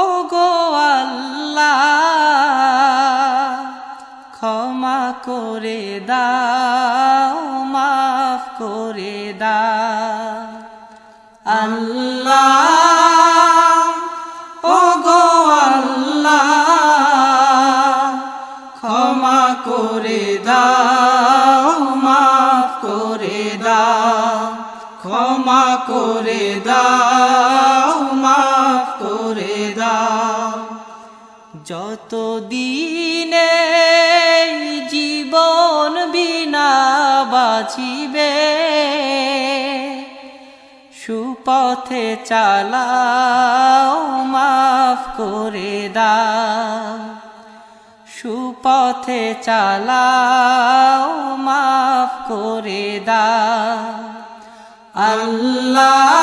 ও গো আল্লাহ ক্ষমা করে দাও মাফ করে দাও আল্লাহ ও গো আল্লাহ ক্ষমা করে দাও মাফ করে দাও ক্ষমা করে দাও মাফ করে দাও যতদিনে জীবন বিনা বাঁচিবে সুপথে চালাও মাফ করে দাও সুপথে চালাও মাফ করে দাও আল্লাহ।